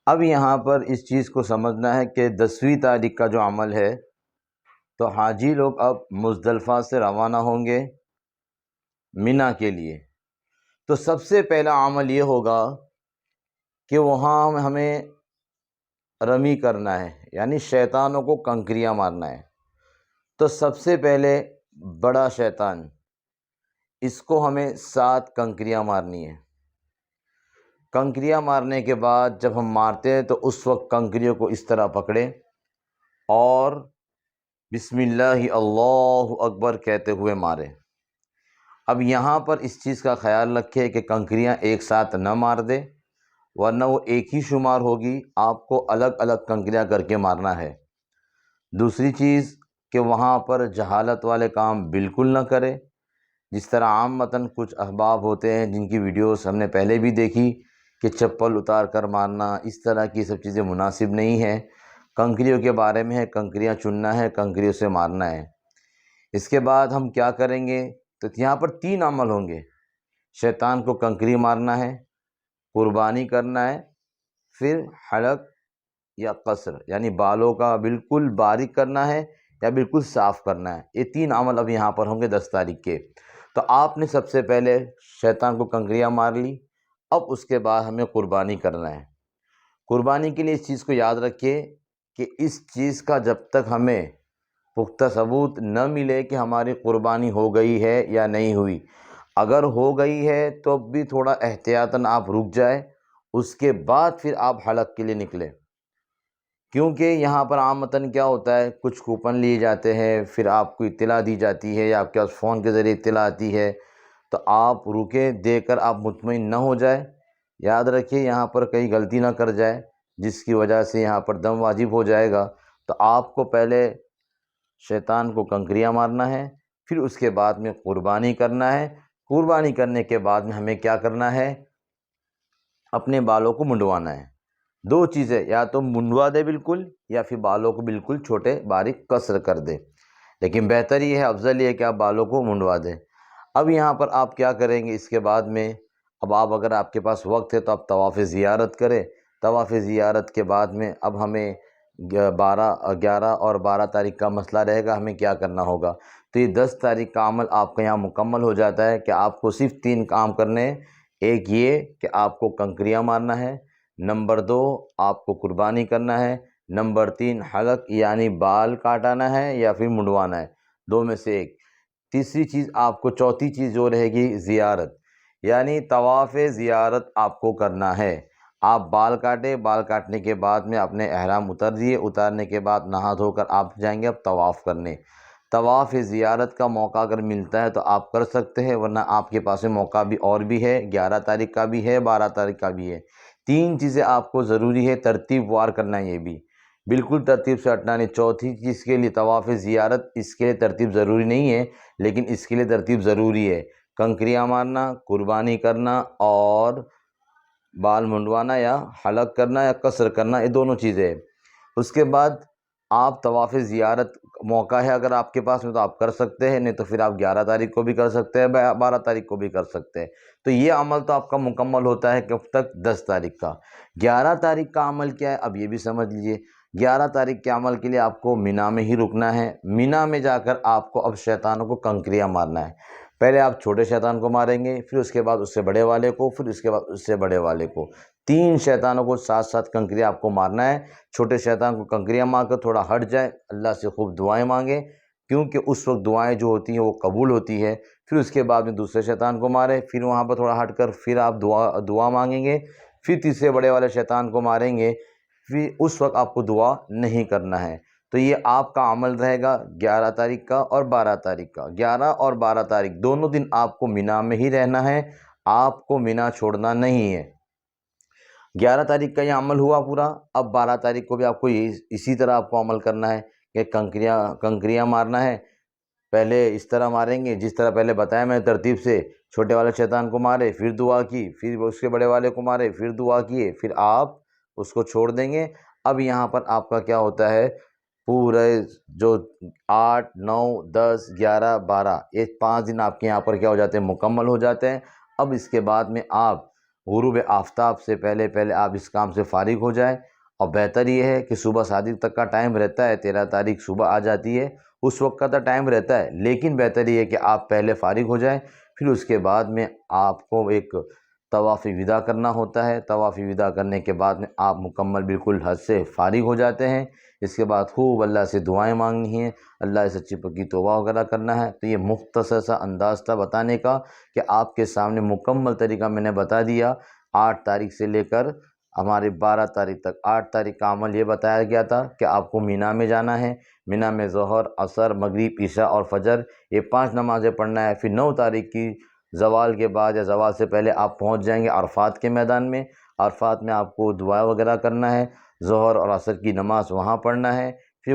اب یہاں پر اس چیز کو سمجھنا ہے کہ 10ویں تاریخ کا جو عمل ہے تو حاجی لوگ اب مزدلفہ سے روانہ ہوں گے مینا کے لیے۔ تو سب سے پہلا عمل یہ ہوگا کہ وہاں ہمیں رمی کرنا ہے، یعنی شیطانوں کو کنکریاں مارنا ہے۔ تو سب سے پہلے بڑا شیطان، اس کو ہمیں 7 کنکریاں مارنی ہے۔ کنکریاں مارنے کے بعد جب ہم مارتے ہیں تو اس وقت کنکریوں کو اس طرح پکڑیں اور بسم اللہ اللہ اکبر کہتے ہوئے ماریں۔ اب یہاں پر اس چیز کا خیال رکھے کہ کنکریاں ایک ساتھ نہ مار دے، ورنہ وہ ایک ہی شمار ہوگی، آپ کو الگ الگ کنکریاں کر کے مارنا ہے۔ دوسری چیز کہ وہاں پر جہالت والے کام بالکل نہ کرے، جس طرح عامتاً کچھ احباب ہوتے ہیں جن کی ویڈیوز ہم نے پہلے بھی دیکھی کہ چپل اتار کر مارنا، اس طرح کی سب چیزیں مناسب نہیں ہیں۔ کنکریوں کے بارے میں ہے، کنکریاں چننا ہے، کنکریوں سے مارنا ہے۔ اس کے بعد ہم کیا کریں گے تو یہاں پر 3 عمل ہوں گے۔ شیطان کو کنکری مارنا ہے، قربانی کرنا ہے، پھر حلق یا قصر یعنی بالوں کا بالکل باریک کرنا ہے یا بالکل صاف کرنا ہے۔ یہ 3 عمل اب یہاں پر ہوں گے 10 تاریخ کے۔ تو آپ نے سب سے پہلے شیطان کو کنکریاں مار لی، اب اس کے بعد ہمیں قربانی کرنا ہے۔ قربانی کے لیے اس چیز کو یاد رکھیے کہ اس چیز کا جب تک ہمیں پختہ ثبوت نہ ملے کہ ہماری قربانی ہو گئی ہے یا نہیں ہوئی، اگر ہو گئی ہے تو بھی تھوڑا احتیاطاً آپ رک جائیں، اس کے بعد پھر آپ حلق کے لیے نکلیں۔ کیونکہ یہاں پر عامتاً کیا ہوتا ہے، کچھ کوپن لیے جاتے ہیں، پھر آپ کو اطلاع دی جاتی ہے یا آپ کے پاس فون کے ذریعے اطلاع آتی ہے، تو آپ رکیں، دے کر آپ مطمئن نہ ہو جائے۔ یاد رکھیے یہاں پر کہیں غلطی نہ کر جائے جس کی وجہ سے یہاں پر دم واجب ہو جائے گا۔ تو آپ کو پہلے شیطان کو کنکریاں مارنا ہے، پھر اس کے بعد میں قربانی کرنا ہے۔ قربانی کرنے کے بعد میں ہمیں کیا کرنا ہے، اپنے بالوں کو منڈوانا ہے۔ 2 چیزیں، یا تو منڈوا دے بالکل، یا پھر بالوں کو بالکل چھوٹے باریک قصر کر دے، لیکن بہتر یہ ہے، افضل یہ ہے کہ آپ بالوں کو منڈوا دیں۔ اب یہاں پر آپ کیا کریں گے، اس کے بعد میں اب اگر آپ کے پاس وقت ہے تو آپ طواف زیارت کریں۔ طواف زیارت کے بعد میں اب ہمیں 11 اور 12 تاریخ کا مسئلہ رہے گا، ہمیں کیا کرنا ہوگا۔ تو یہ 10 تاریخ کا عمل آپ کا یہاں مکمل ہو جاتا ہے کہ آپ کو صرف 3 کام کرنے ہیں۔ ایک یہ کہ آپ کو کنکریاں مارنا ہے، نمبر 2 آپ کو قربانی کرنا ہے، نمبر 3 حلق یعنی بال کاٹانا ہے یا پھر منڈوانا ہے، 2 میں سے ایک۔ تیسری چیز آپ کو، چوتھی چیز جو رہے گی، زیارت، یعنی طواف زیارت آپ کو کرنا ہے۔ آپ بال کاٹے، بال کاٹنے کے بعد میں اپنے احرام اتار دیے، اتارنے کے بعد نہا دھو کر آپ جائیں گے اب طواف کرنے۔ طواف زیارت کا موقع اگر ملتا ہے تو آپ کر سکتے ہیں، ورنہ آپ کے پاس موقع بھی اور بھی ہے، 11 تاریخ کا بھی ہے، 12 تاریخ کا بھی ہے۔ 3 چیزیں آپ کو ضروری ہے، ترتیب وار کرنا ہے، یہ بھی بالکل ترتیب سے ہٹنا نہیں۔ چوتھی چیز کے لیے طواف زیارت، اس کے لیے ترتیب ضروری نہیں ہے، لیکن اس کے لیے ترتیب ضروری ہے۔ کنکریاں مارنا، قربانی کرنا اور بال منڈوانا یا حلق کرنا یا قصر کرنا، یہ دونوں چیزیں ہیں۔ اس کے بعد آپ طواف زیارت، موقع ہے اگر آپ کے پاس میں تو آپ کر سکتے ہیں، نہیں تو پھر آپ 11 تاریخ کو بھی کر سکتے ہیں، 12 تاریخ کو بھی کر سکتے ہیں۔ تو یہ عمل تو آپ کا مکمل ہوتا ہے کب تک، 10 تاریخ کا۔ 11 تاریخ کا عمل کیا ہے، اب یہ بھی سمجھ لیجئے۔ 11 تاریخ کے عمل کے لیے آپ کو مینا میں ہی رکنا ہے۔ مینا میں جا کر آپ کو اب شیطانوں کو کنکریاں مارنا ہے۔ پہلے آپ چھوٹے شیطان کو ماریں گے، پھر اس کے بعد اس سے بڑے والے کو، پھر اس کے بعد اس سے بڑے والے کو۔ 3 شیطانوں کو ساتھ ساتھ کنکریاں آپ کو مارنا ہے۔ چھوٹے شیطان کو کنکریاں مار کر تھوڑا ہٹ جائے، اللہ سے خوب دعائیں مانگیں، کیونکہ اس وقت دعائیں جو ہوتی ہیں وہ قبول ہوتی ہے۔ پھر اس کے بعد میں دوسرے شیطان کو ماریں، پھر وہاں پر تھوڑا ہٹ کر پھر آپ دعا مانگیں گے، پھر تیسرے بڑے والے شیطان کو ماریں گے، پھر اس وقت آپ کو دعا نہیں کرنا ہے۔ تو یہ آپ کا عمل رہے گا 11 تاریخ کا اور 12 تاریخ کا۔ 11 اور 12 تاریخ دونوں دن آپ کو مینا میں ہی رہنا ہے، آپ کو مینا چھوڑنا نہیں ہے۔ 11 تاریخ کا یہ عمل ہوا پورا۔ اب 12 تاریخ کو بھی آپ کو اسی طرح آپ کو عمل کرنا ہے کہ کنکریاں مارنا ہے۔ پہلے اس طرح ماریں گے جس طرح پہلے بتایا میں نے ترتیب سے، چھوٹے والے شیطان کو مارے، پھر دعا کی، پھر اس کے بڑے والے کو مارے، پھر دعا کیے، پھر آپ اس کو چھوڑ دیں گے۔ اب یہاں پر آپ کا کیا ہوتا ہے، پورے جو 8، 9، 10، 11، 12 یہ 5 دن آپ کے یہاں پر کیا ہو جاتے ہیں، مکمل ہو جاتے ہیں۔ اب اس کے بعد میں آپ غروب آفتاب سے پہلے پہلے آپ اس کام سے فارغ ہو جائیں، اور بہتر یہ ہے کہ صبح صادق تک کا ٹائم رہتا ہے، 13 تاریخ صبح آ جاتی ہے، اس وقت کا تو ٹائم رہتا ہے، لیکن بہتر یہ ہے کہ آپ پہلے فارغ ہو جائیں، پھر اس کے بعد میں آپ کو ایک طواف وداع کرنا ہوتا ہے۔ طواف وداع کرنے کے بعد میں آپ مکمل بالکل حج سے فارغ ہو جاتے ہیں۔ اس کے بعد خوب اللہ سے دعائیں مانگنی ہیں، اللہ سے سچی پکی توبہ وغیرہ کرنا ہے۔ تو یہ مختصر سا انداز تھا بتانے کا کہ آپ کے سامنے مکمل طریقہ میں نے بتا دیا۔ 8 تاریخ سے لے کر ہمارے 12 تاریخ تک 8 تاریخ کا عمل یہ بتایا گیا تھا کہ آپ کو مینا میں جانا ہے، مینا میں ظہر، عصر، مغرب، عشاء اور فجر یہ 5 نمازیں پڑھنا ہے۔ پھر 9 تاریخ کی زوال کے بعد یا زوال سے پہلے آپ پہنچ جائیں گے عرفات کے میدان میں۔ عرفات میں آپ کو دعا وغیرہ کرنا ہے، ظہر اور عصر کی نماز وہاں پڑھنا ہے۔ پھر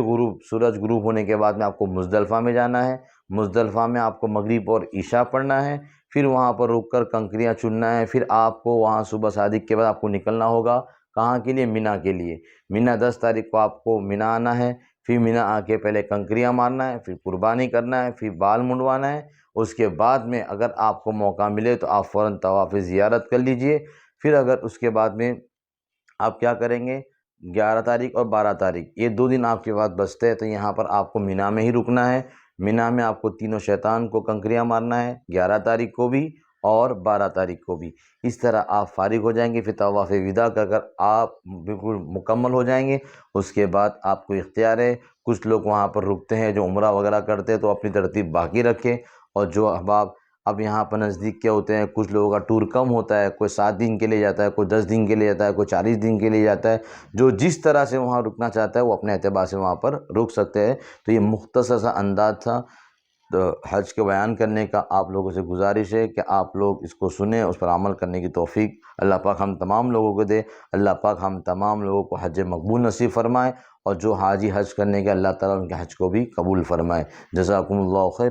سورج غروب ہونے کے بعد میں آپ کو مزدلفہ میں جانا ہے، مزدلفہ میں آپ کو مغرب اور عشاء پڑھنا ہے۔ پھر وہاں پر رک کر کنکریاں چننا ہے۔ پھر آپ کو وہاں صبح صادق کے بعد آپ کو نکلنا ہوگا، کہاں کے لیے؟ مینا کے لیے۔ مینا 10 تاریخ کو آپ کو مینا آنا ہے۔ پھر مینا آ کے پہلے کنکریاں مارنا ہے، پھر قربانی کرنا ہے، پھر بال منڈوانا ہے۔ اس کے بعد میں اگر آپ کو موقع ملے تو آپ فوراً طواف زیارت کر لیجئے۔ پھر اگر اس کے بعد میں آپ کیا کریں گے؟ 11 تاریخ اور 12 تاریخ یہ 2 دن آپ کے پاس بچتے ہیں، تو یہاں پر آپ کو مینا میں ہی رکنا ہے۔ مینا میں آپ کو تینوں شیطان کو کنکریاں مارنا ہے، 11 تاریخ کو بھی اور 12 تاریخ کو بھی۔ اس طرح آپ فارغ ہو جائیں گے۔ پھر طواف وداع کر کر آپ بالکل مکمل ہو جائیں گے۔ اس کے بعد آپ کو اختیار ہے، کچھ لوگ وہاں پر رکتے ہیں جو عمرہ وغیرہ کرتے ہیں تو اپنی ترتیب باقی رکھیں، اور جو احباب اب یہاں پر نزدیک کے ہوتے ہیں، کچھ لوگوں کا ٹور کم ہوتا ہے، کوئی 7 دن کے لیے جاتا ہے، کوئی 10 دن کے لیے جاتا ہے، کوئی 40 دن کے لیے جاتا ہے، جو جس طرح سے وہاں رکنا چاہتا ہے وہ اپنے اعتبار سے وہاں پر رک سکتے ہیں۔ تو یہ مختصر سا انداز تھا حج کے بیان کرنے کا۔ آپ لوگوں سے گزارش ہے کہ آپ لوگ اس کو سنیں، اس پر عمل کرنے کی توفیق اللہ پاک ہم تمام لوگوں کو دے۔ اللہ پاک ہم تمام لوگوں کو حج مقبول نصیب فرمائے، اور جو حاجی حج کرنے کے اللہ تعالیٰ ان کے حج کو بھی قبول فرمائے۔ جزاکم اللہ خیر۔